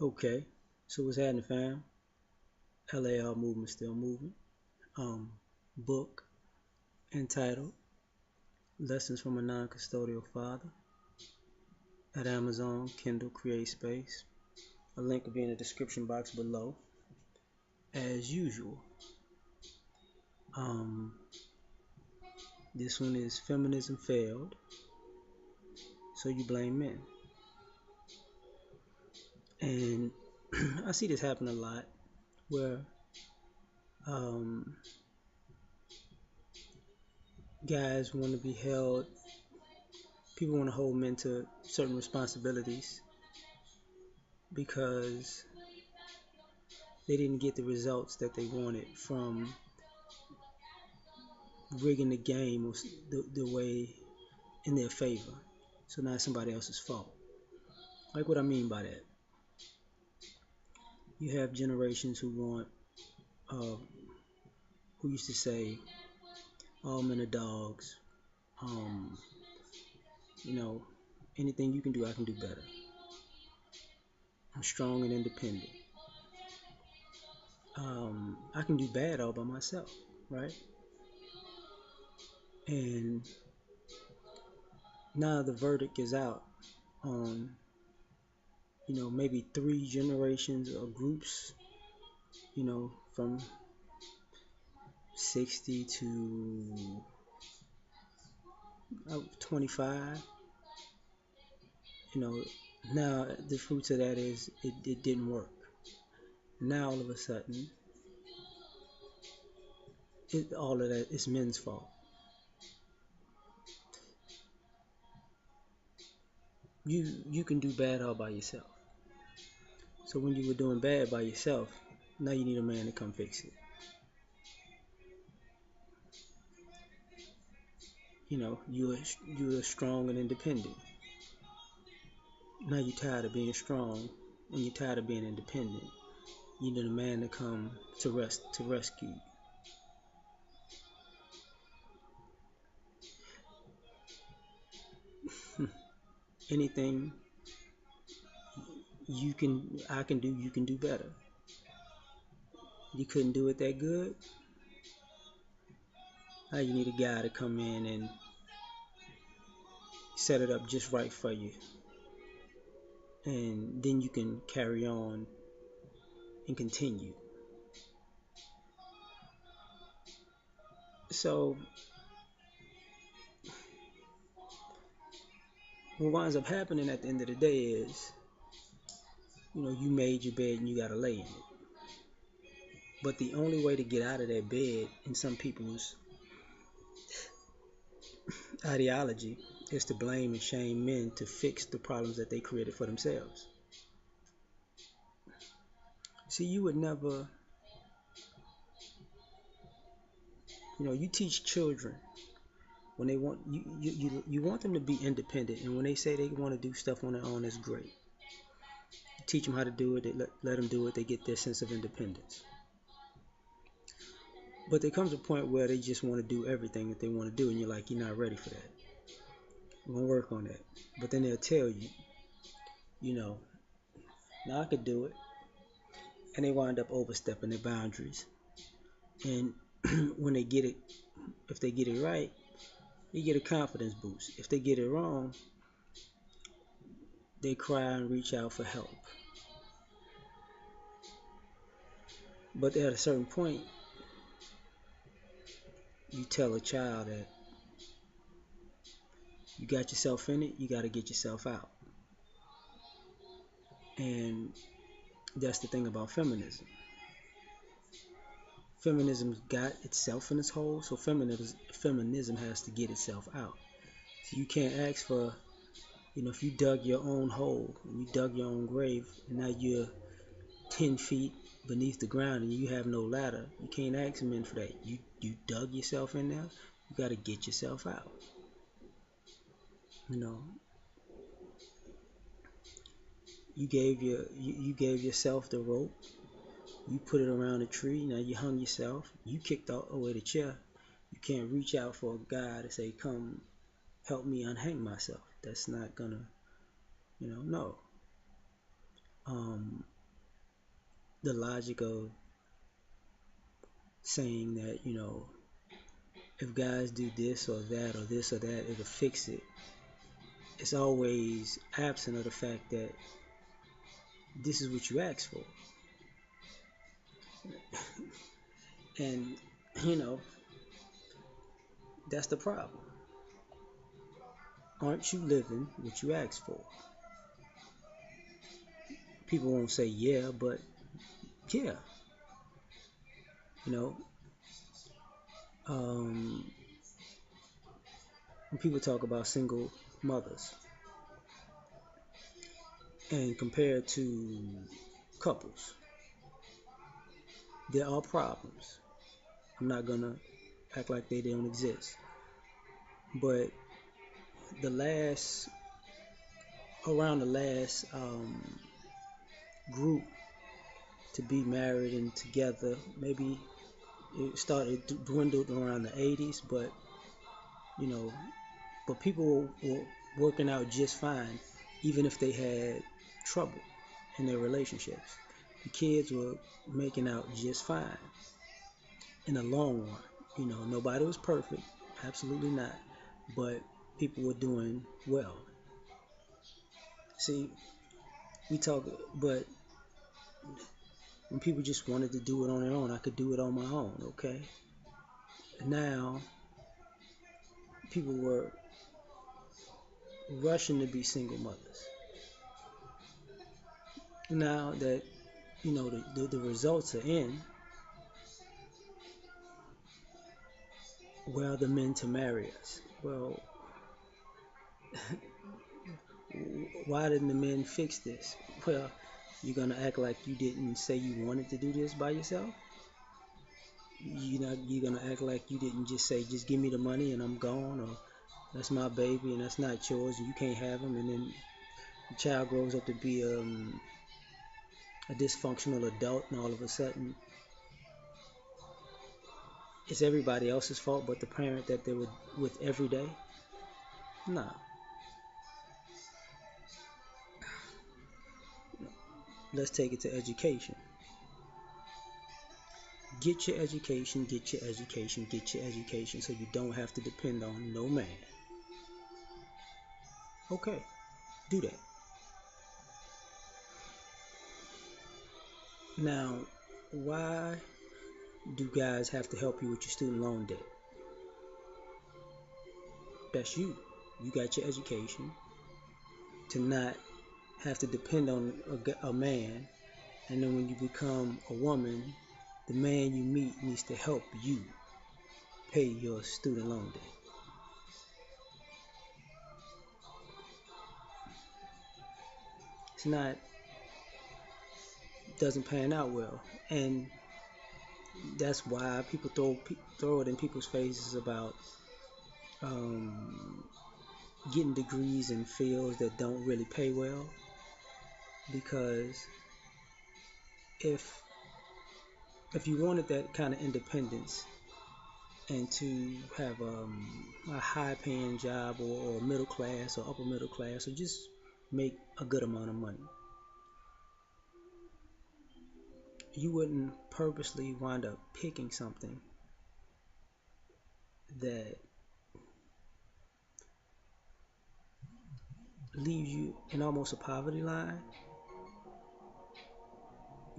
Okay, so what's happening, fam? L.A.R movement still moving. Book entitled "Lessons from a Non-Custodial Father" at Amazon, Kindle, Create Space. A link will be in the description box below, as usual. Um, this one is "Feminism Failed, So You Blame Men," and I see this happen a lot, where um, guys want to be held. People want to hold men to certain responsibilities because they didn't get the results that they wanted from rigging the game the way in their favor. So now it's somebody else's fault. Like what I mean by that. You have generations uh, who used to say, all men are dogs. Um, you know, anything you can do, I can do better. I'm strong and independent. I can do bad all by myself, right? And now the verdict is out on, maybe three generations or groups, from 60 to 25. you know Now the fruits of that is it didn't work. Now all of a sudden all of that is men's fault. You can do bad all by yourself. So when you were doing bad by yourself, now you need a man to come fix it. You're strong and independent. Now you're tired of being strong and you're tired of being independent. You need a man to come to rescue you. Anything I can do, you can do better. You couldn't do it that good. Now you need a guy to come in and set it up just right for you, and then you can carry on and continue. So what winds up happening at the end of the day is, you made your bed and you gotta lay in it. But the only way to get out of that bed in some people's ideology is to blame and shame men to fix the problems that they created for themselves. See, you would never, you teach children when they want you want them to be independent, and when they say they want to do stuff on their own, that's great. You teach them how to do it, they let them do it, they get their sense of independence. But there comes a point where they just want to do everything that they want to do, and you're like, you're not ready for that. We're gonna work on that. But then they'll tell you, now I could do it, and they wind up overstepping their boundaries. And when they get it, if they get it right, they get a confidence boost. If they get it wrong, they cry and reach out for help. But at a certain point, you tell a child that you got yourself in it, you got to get yourself out. And that's the thing about feminism. Feminism's got itself in its hole, so feminism has to get itself out. So you can't ask for, if you dug your own hole, and you dug your own grave, and now you're 10 feet beneath the ground and you have no ladder, you can't ask men for that. You dug yourself in there, you got to get yourself out. You gave yourself the rope, you put it around a tree, now you hung yourself, you kicked away the chair. You can't reach out for a guy to say, come help me unhang myself. That's not gonna, no. the logic of saying that, if guys do this or that or this or that, it'll fix it. It's always absent of the fact that this is what you asked for. And, you know, that's the problem. Aren't you living what you asked for? People won't say yeah, but yeah. You know, um, when people talk about single mothers and compared to couples, there are problems. I'm not gonna act like they don't exist. But the last, around the last group to be married and together, maybe it started dwindled around the 80s, you know, but people were working out just fine, even if they had trouble in their relationships. The kids were making out just fine in the long run. Nobody was perfect, absolutely not, but people were doing well. See, we talk, but when people just wanted to do it on their own, I could do it on my own, okay? Now, people were rushing to be single mothers. Now that, the results are in, where are the men to marry us? Well, why didn't the men fix this? Well, you're gonna act like you didn't say you wanted to do this by yourself? You're gonna act like you didn't just say, just give me the money and I'm gone, or that's my baby and that's not yours and you can't have him, and then the child grows up to be a dysfunctional adult, and all of a sudden it's everybody else's fault but the parent that they were with every day? No. Let's take it to education. Get your education, get your education, get your education, so you don't have to depend on no man. Okay, do that. Now, why do guys have to help you with your student loan debt? That's you. You got your education to not have to depend on a man, and then when you become a woman, the man you meet needs to help you pay your student loan debt. It's not, doesn't pan out well, and that's why people throw it in people's faces about um, getting degrees in fields that don't really pay well, because if you wanted that kind of independence and to have a high paying job, or middle class or upper middle class, or just make a good amount of money, you wouldn't purposely wind up picking something that leaves you in almost a poverty line,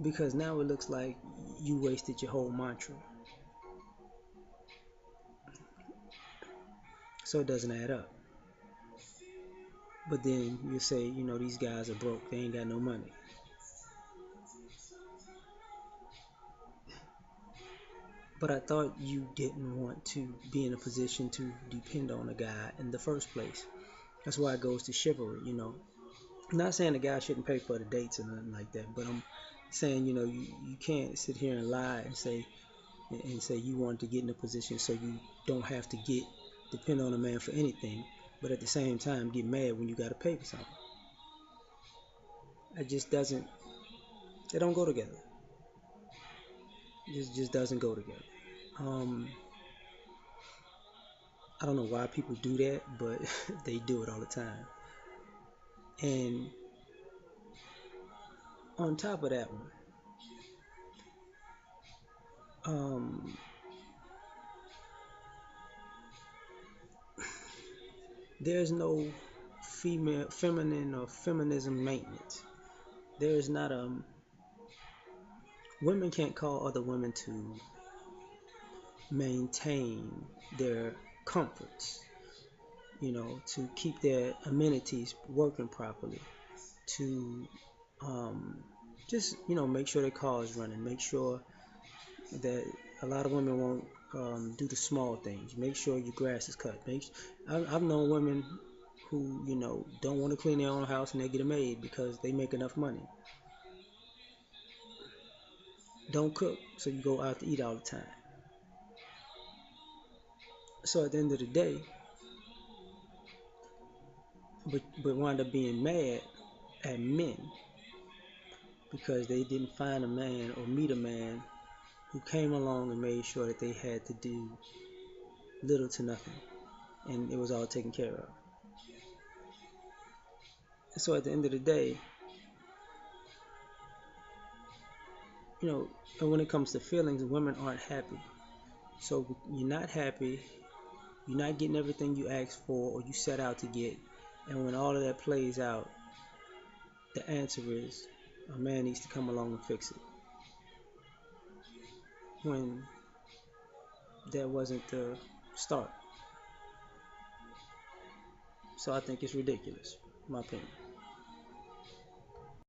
because now it looks like you wasted your whole mantra. So it doesn't add up. But then you say, these guys are broke, they ain't got no money. But I thought you didn't want to be in a position to depend on a guy in the first place. That's why it goes to chivalry, I'm not saying the guy shouldn't pay for the dates or nothing like that, but I'm saying, you can't sit here and lie and say you want to get in a position so you don't have to depend on a man for anything, but at the same time get mad when you got to pay for something. It just doesn't. They don't go together. It just doesn't go together. I don't know why people do that, but they do it all the time. And on top of that one, Um, there's no female, feminine, or feminism maintenance. There is not women can't call other women to maintain their comforts, to keep their amenities working properly, to um, just make sure their car is running, make sure that a lot of women won't do the small things. Make sure your grass is cut. I've known women who don't want to clean their own house and they get a maid because they make enough money. Don't cook, so you go out to eat all the time. So at the end of the day, but wind up being mad at men because they didn't find a man or meet a man who came along and made sure that they had to do little to nothing and it was all taken care of. So at the end of the day, and when it comes to feelings, women aren't happy. So you're not happy, you're not getting everything you asked for or you set out to get. And when all of that plays out, the answer is a man needs to come along and fix it. When that wasn't the start. So I think it's ridiculous, in my opinion.